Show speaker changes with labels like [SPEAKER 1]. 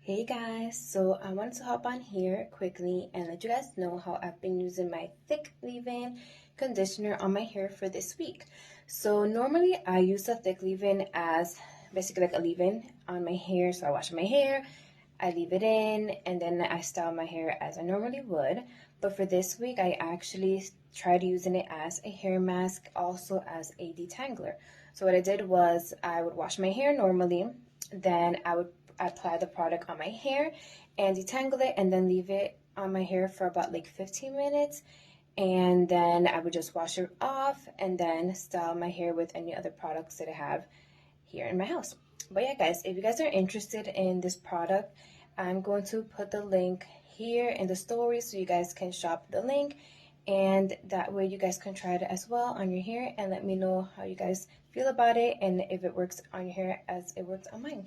[SPEAKER 1] Hey guys, so I wanted to hop on here quickly and let you guys know how I've been using my thick leave-in conditioner on my hair for this week. So normally I use the thick leave-in as basically like a leave-in on my hair. So I wash my hair, I leave it in, and then I style my hair as I normally would. But for this week, I actually tried using it as a hair mask, also as a detangler. So what I did was I would wash my hair normally, then I would apply the product on my hair and detangle it and then leave it on my hair for about like 15 minutes, and then I would just wash it off and then style my hair with any other products that I have here in my house. But yeah guys, if you guys are interested in this product, I'm going to put the link here in the story so you guys can shop the link, and that way you guys can try it as well on your hair and let me know how you guys feel about it and if it works on your hair as it works on mine.